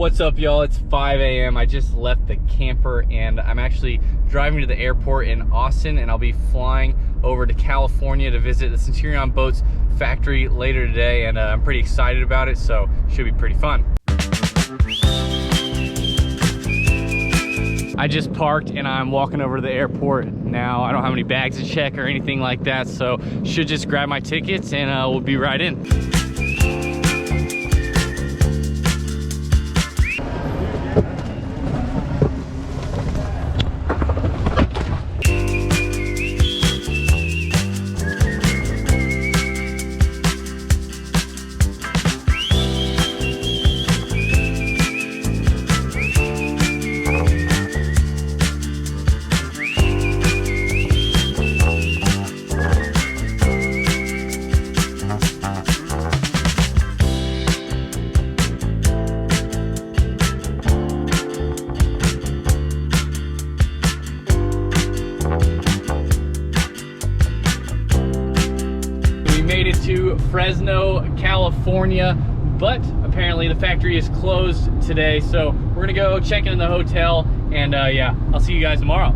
What's up, y'all? It's 5 a.m. I just left the camper and I'm actually driving to the airport in Austin, and I'll be flying over to California to visit the Centurion Boats factory later today, and I'm pretty excited about it, so it should be pretty fun. I just parked and I'm walking over to the airport now. I don't have any bags to check or anything like that, so should just grab my tickets and we'll be right in. To Fresno, California, but apparently the factory is closed today, so we're gonna go check in the hotel, and yeah, I'll see you guys tomorrow.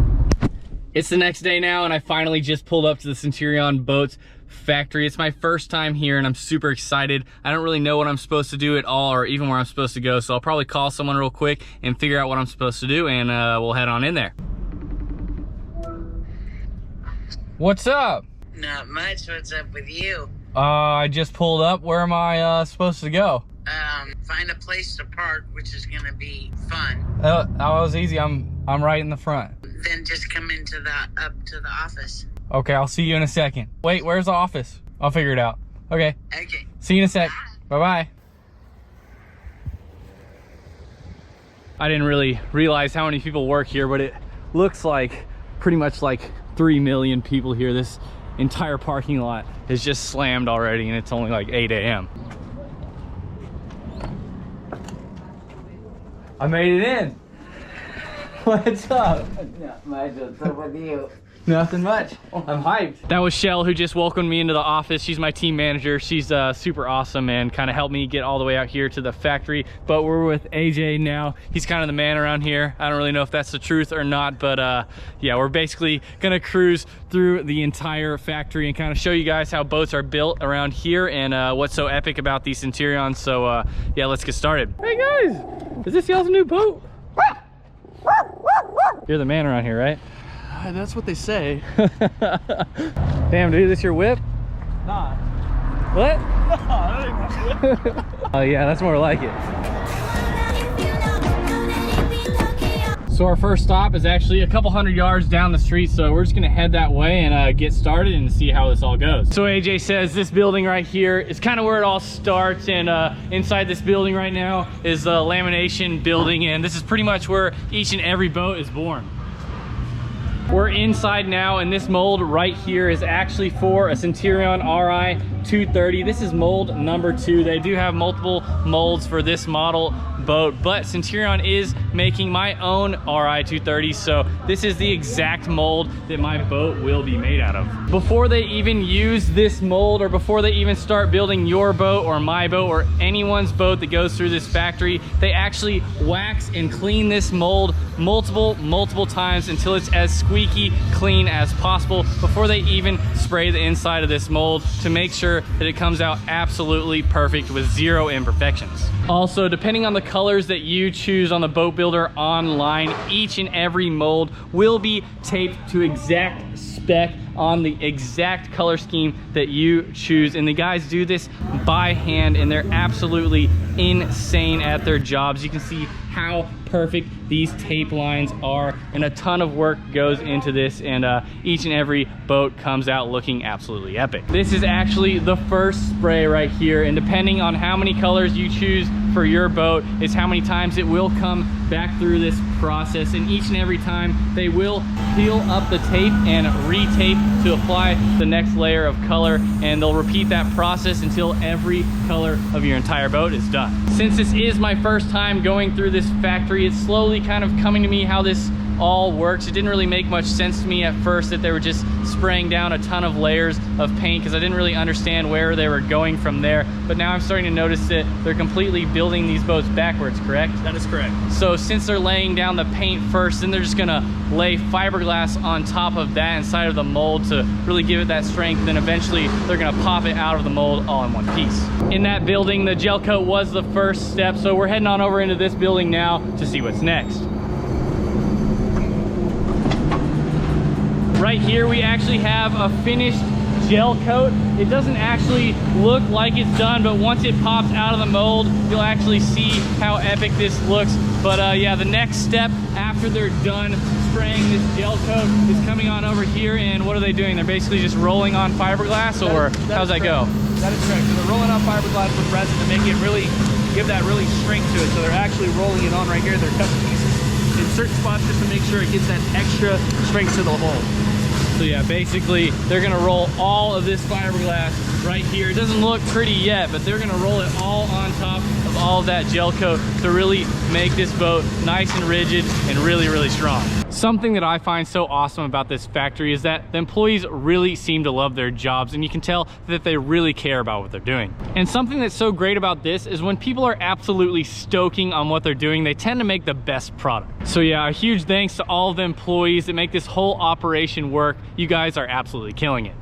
It's the next day now, and I finally just pulled up to the Centurion Boats factory. It's my first time here and I'm super excited. I don't really know what I'm supposed to do at all, or even where I'm supposed to go, so I'll probably call someone real quick and figure out what I'm supposed to do, and we'll head on in there. What's up? Not much. What's up with you? I just pulled up. Where am I supposed to go? Find a place to park, which is gonna be fun. That was easy. I'm right in the front. Then just come into up to the office. Okay, I'll see you in a second. Wait, where's the office? I'll figure it out. Okay. Okay. See you in a sec. Bye-bye. I didn't really realize how many people work here, but it looks like pretty much like 3 million people here. This entire parking lot is just slammed already, and it's only like 8 a.m. I made it in. What's up? Not much. What's up with you? Nothing much. I'm hyped. That was Shell, who just welcomed me into the office. She's my team manager. She's super awesome and kind of helped me get all the way out here to the factory. But we're with AJ now. He's kind of the man around here. I don't really know if that's the truth or not, but yeah, we're basically gonna cruise through the entire factory and kind of show you guys how boats are built around here and what's so epic about these Centurions. So yeah, let's get started. Hey guys, is this y'all's new boat? You're the man around here, right? That's what they say. Damn, dude, this your whip? Nah. What? No, that ain't my whip. Oh yeah, that's more like it. So our first stop is actually a couple hundred yards down the street, so we're just gonna head that way and get started and see how this all goes. So AJ says this building right here is kind of where it all starts, and inside this building right now is the Lamination Building, and this is pretty much where each and every boat is born. We're inside now, and this mold right here is actually for a Centurion RI 230. This is mold number 2. They do have multiple molds for this model boat, but Centurion is making my own RI 230, so this is the exact mold that my boat will be made out of. Before they even use this mold, or before they even start building your boat or my boat or anyone's boat that goes through this factory, they actually wax and clean this mold multiple times until it's as squeaky clean as possible before they even spray the inside of this mold, to make sure that it comes out absolutely perfect with 0 imperfections. Also, depending on the colors that you choose on the boat builder online, each and every mold will be taped to exact spec on the exact color scheme that you choose, and the guys do this by hand, and they're absolutely insane at their jobs. You can see how perfect these tape lines are, and a ton of work goes into this, and each and every boat comes out looking absolutely epic. This is actually the first spray right here, and depending on how many colors you choose for your boat is how many times it will come back through this process, and each and every time they will peel up the tape and re-tape to apply the next layer of color, and they'll repeat that process until every color of your entire boat is done. Since this is my first time going through this factory, it's slowly kind of coming to me how this all works. It didn't really make much sense to me at first that they were just spraying down a ton of layers of paint, because I didn't really understand where they were going from there. But now I'm starting to notice that they're completely building these boats backwards, correct? That is correct. So since they're laying down the paint first, then they're just gonna lay fiberglass on top of that inside of the mold to really give it that strength. Then eventually they're gonna pop it out of the mold all in one piece. In that building, the gel coat was the first step, so we're heading on over into this building now to see what's next. Right here we actually have a finished gel coat. It doesn't actually look like it's done, but once it pops out of the mold, you'll actually see how epic this looks. But yeah, the next step after they're done spraying this gel coat is coming on over here, and what are they doing? They're basically just rolling on fiberglass, or how's that go? That is correct. So they're rolling on fiberglass with resin to make it really, give that really strength to it. So they're actually rolling it on right here. They're cutting pieces in certain spots just to make sure it gets that extra strength to the mold. So yeah, basically they're gonna roll all of this fiberglass right here. It doesn't look pretty yet, but they're gonna roll it all on top of all of that gel coat to really make this boat nice and rigid and really, really strong. Something that I find so awesome about this factory is that the employees really seem to love their jobs, and you can tell that they really care about what they're doing. And something that's so great about this is when people are absolutely stoking on what they're doing, they tend to make the best product. So yeah, a huge thanks to all of the employees that make this whole operation work. You guys are absolutely killing it.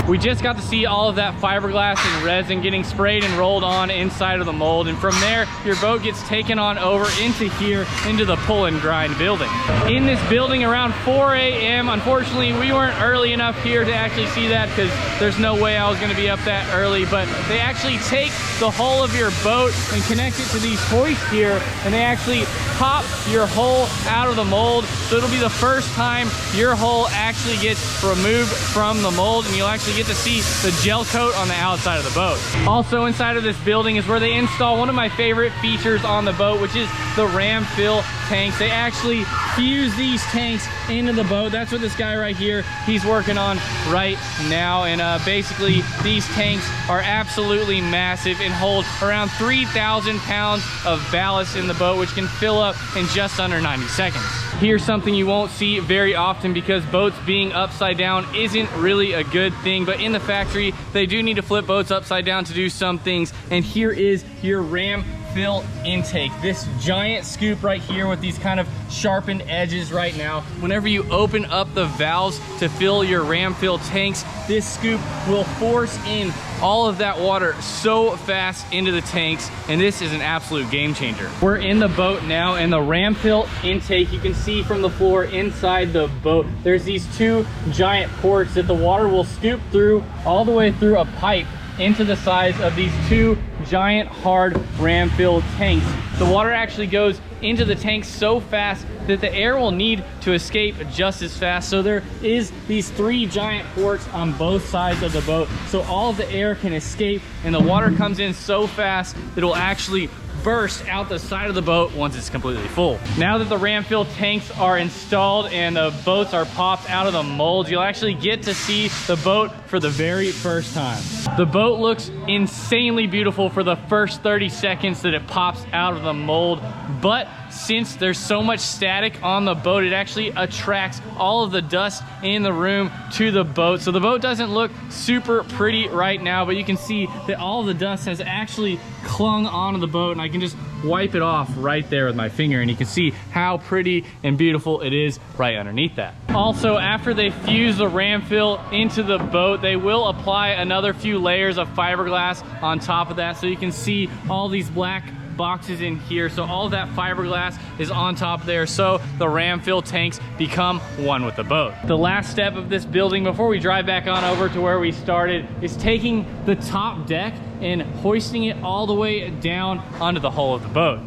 We just got to see all of that fiberglass and resin getting sprayed and rolled on inside of the mold, and from there your boat gets taken on over into here, into the pull and grind building. In this building around 4 a.m. Unfortunately, we weren't early enough here to actually see that, because there's no way I was going to be up that early, but they actually take the hull of your boat and connect it to these hoists here, and they actually pop your hull out of the mold. So it'll be the first time your hull actually gets removed from the mold, and you'll actually get to see the gel coat on the outside of the boat. Also inside of this building is where they install one of my favorite features on the boat, which is the ram fill tanks. They actually fuse these tanks into the boat. That's what this guy right here, he's working on right now. And basically these tanks are absolutely massive and hold around 3,000 pounds of ballast in the boat, which can fill up in just under 90 seconds. Here's something you won't see very often, because boats being upside down isn't really a good thing, but in the factory they do need to flip boats upside down to do some things. And here is your ram fill intake, this giant scoop right here with these kind of sharpened edges right now. Whenever you open up the valves to fill your ram fill tanks, this scoop will force in all of that water so fast into the tanks, and this is an absolute game changer. We're in the boat now, and the ram fill intake, you can see from the floor inside the boat, there's these two giant ports that the water will scoop through all the way through a pipe into the size of these two giant hard ram fill tanks. The water actually goes into the tanks so fast that the air will need to escape just as fast. So there is these three giant ports on both sides of the boat, so all of the air can escape, and the water comes in so fast that it will actually burst out the side of the boat once it's completely full. Now that the ram fill tanks are installed and the boats are popped out of the molds, you'll actually get to see the boat for the very first time. The boat looks insanely beautiful for the first 30 seconds that it pops out of the mold, but since there's so much static on the boat, it actually attracts all of the dust in the room to the boat. So the boat doesn't look super pretty right now, but you can see that all of the dust has actually clung onto the boat, and I can just wipe it off right there with my finger, and you can see how pretty and beautiful it is right underneath that. Also, after they fuse the ram fill into the boat, they will apply another few layers of fiberglass on top of that, so you can see all these black boxes in here. So all of that fiberglass is on top there, so the ram fill tanks become one with the boat. The last step of this building before we drive back on over to where we started is taking the top deck and hoisting it all the way down onto the hull of the boat.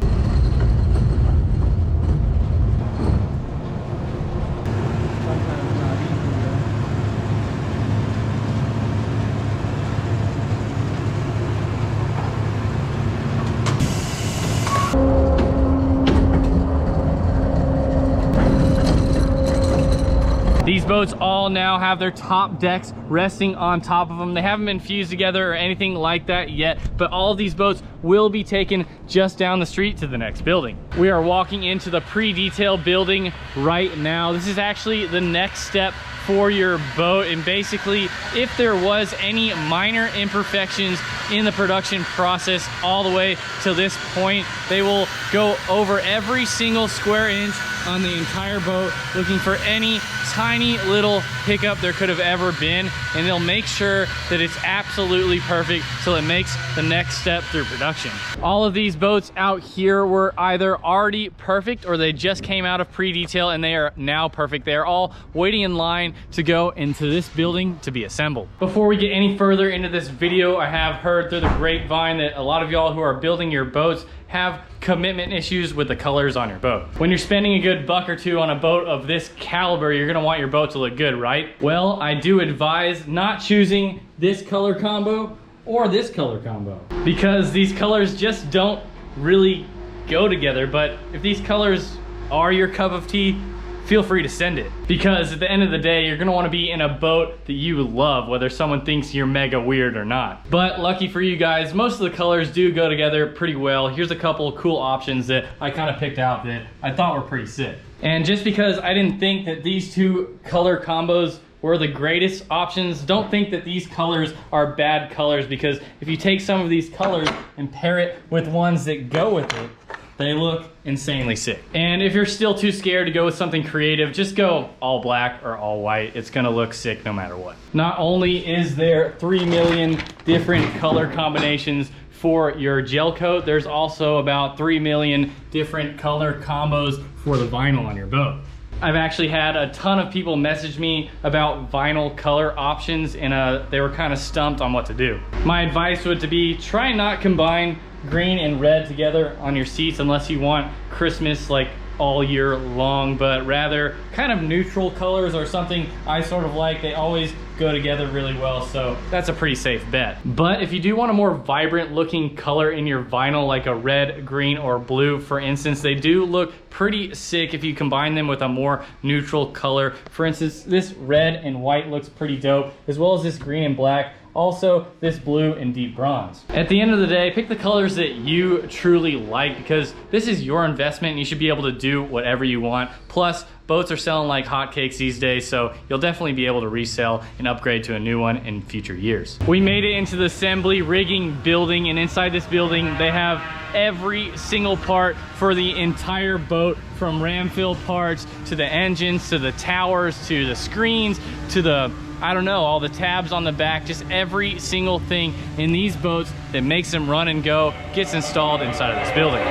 boats all now have their top decks resting on top of them. They haven't been fused together or anything like that yet, but all of these boats will be taken just down the street to the next building. We are walking into the pre-detail building right now. This is actually the next step for your boat, and basically if there was any minor imperfections in the production process all the way to this point, they will go over every single square inch on the entire boat looking for any tiny little hiccup there could have ever been, and they'll make sure that it's absolutely perfect till it makes the next step through production. All of these boats out here were either already perfect or they just came out of pre-detail and they are now perfect. They are all waiting in line to go into this building to be assembled. Before we get any further into this video, I have heard through the grapevine that a lot of y'all who are building your boats have commitment issues with the colors on your boat. When you're spending a good $1 or $2 on a boat of this caliber, you're gonna want your boat to look good, right? Well, I do advise not choosing this color combo or this color combo, because these colors just don't really go together. But if these colors are your cup of tea, feel free to send it, because at the end of the day, you're gonna wanna be in a boat that you love, whether someone thinks you're mega weird or not. But lucky for you guys, most of the colors do go together pretty well. Here's a couple of cool options that I kind of picked out that I thought were pretty sick. And just because I didn't think that these two color combos were the greatest options, don't think that these colors are bad colors, because if you take some of these colors and pair it with ones that go with it, they look insanely sick. And if you're still too scared to go with something creative, just go all black or all white. It's gonna look sick no matter what. Not only is there 3 million different color combinations for your gel coat, there's also about 3 million different color combos for the vinyl on your boat. I've actually had a ton of people message me about vinyl color options, and they were kind of stumped on what to do. My advice would to be try not combine green and red together on your seats unless you want Christmas like all year long, but rather kind of neutral colors or something I sort of like. They always go together really well, so that's a pretty safe bet. But if you do want a more vibrant looking color in your vinyl, like a red, green, or blue, for instance, they do look pretty sick if you combine them with a more neutral color. For instance, this red and white looks pretty dope, as well as this green and black. Also, this blue and deep bronze. At the end of the day, pick the colors that you truly like, because this is your investment and you should be able to do whatever you want. Plus, boats are selling like hotcakes these days, so you'll definitely be able to resell and upgrade to a new one in future years. We made it into the assembly rigging building, and inside this building, they have every single part for the entire boat, from ram fill parts to the engines, to the towers, to the screens, to the, I don't know, all the tabs on the back. Just every single thing in these boats that makes them run and go gets installed inside of this building.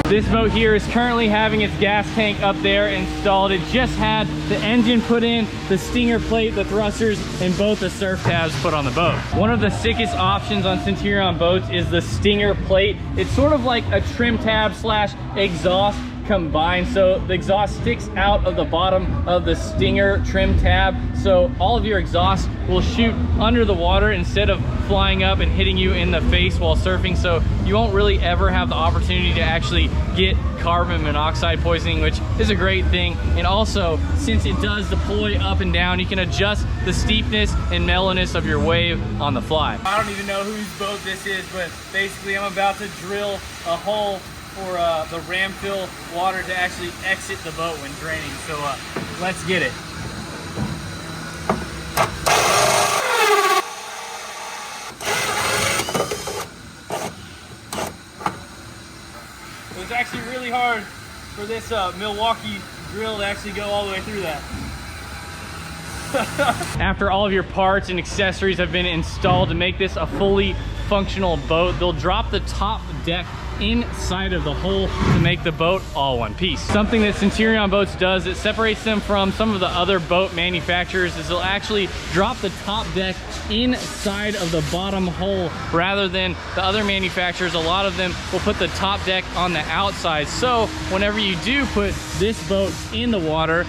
This boat here is currently having its gas tank up there installed. It just had the engine put in, the stinger plate, the thrusters, and both the surf tabs put on the boat. One of the sickest options on Centurion boats is the stinger plate. It's sort of like a trim tab slash exhaust combined. So the exhaust sticks out of the bottom of the stinger trim tab, so all of your exhaust will shoot under the water instead of flying up and hitting you in the face while surfing, so you won't really ever have the opportunity to actually get carbon monoxide poisoning, which is a great thing. And also, since it does deploy up and down, you can adjust the steepness and mellowness of your wave on the fly. I don't even know whose boat this is, but basically I'm about to drill a hole for the ram fill water to actually exit the boat when draining. So let's get it. It was actually really hard for this Milwaukee drill to actually go all the way through that. After all of your parts and accessories have been installed to make this a fully functional boat, they'll drop the top deck inside of the hull to make the boat all one piece. Something that Centurion boats does, it separates them from some of the other boat manufacturers, is they'll actually drop the top deck inside of the bottom hull rather than the other manufacturers. A lot of them will put the top deck on the outside. So whenever you do put this boat in the water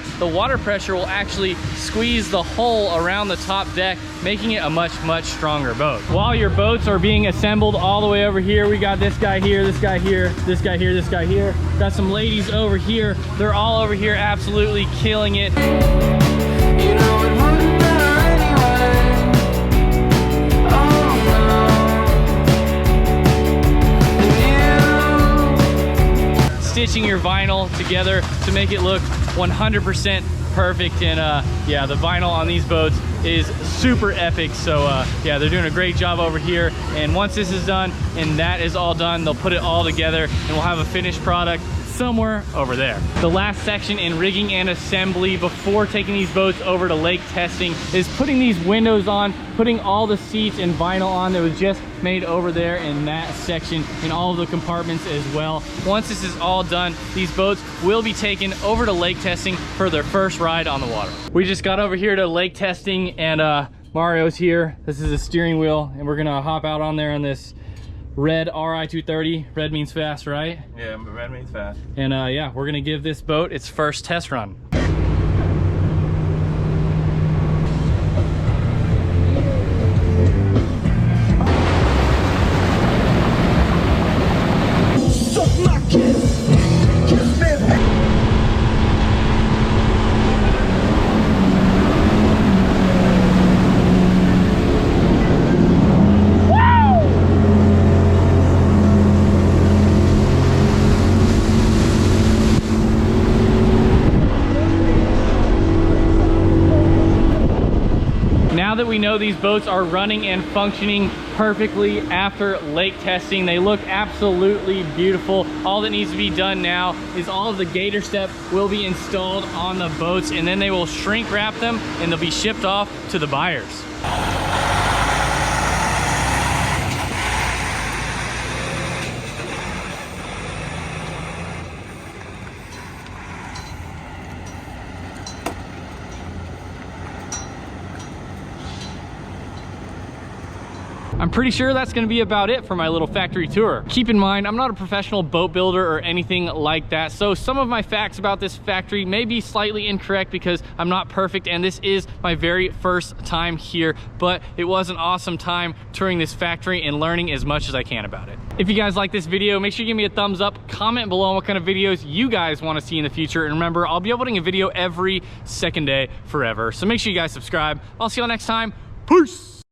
pressure will actually squeeze the hull around the top deck, making it a much stronger boat. While your boats are being assembled all the way over here, we got this guy here, this guy here, this guy here, this guy here. Got some ladies over here. They're all over here absolutely killing it. You know it wouldn't matter anyway. Oh no. Stitching your vinyl together to make it look 100% perfect. And yeah, the vinyl on these boats is super epic. So yeah, they're doing a great job over here. And once this is done and that is all done, they'll put it all together and we'll have a finished product somewhere over there. The last section in rigging and assembly before taking these boats over to lake testing is putting these windows on, putting all the seats and vinyl on that was just made over there in that section, and all of the compartments as well. Once this is all done, these boats will be taken over to lake testing for their first ride on the water. We just got over here to lake testing and Mario's here. This is a steering wheel and we're gonna hop out on there on this red RI 230. Red means fast, right? Yeah, red means fast. And yeah, we're gonna give this boat its first test run. Now that we know these boats are running and functioning perfectly after lake testing, they look absolutely beautiful. All that needs to be done now is all of the gator step will be installed on the boats, and then they will shrink wrap them and they'll be shipped off to the buyers. I'm pretty sure that's gonna be about it for my little factory tour. Keep in mind, I'm not a professional boat builder or anything like that, so some of my facts about this factory may be slightly incorrect because I'm not perfect and this is my very first time here, but it was an awesome time touring this factory and learning as much as I can about it. If you guys like this video, make sure you give me a thumbs up, comment below on what kind of videos you guys wanna see in the future, and remember, I'll be uploading a video every second day forever, so make sure you guys subscribe. I'll see you all next time. Peace!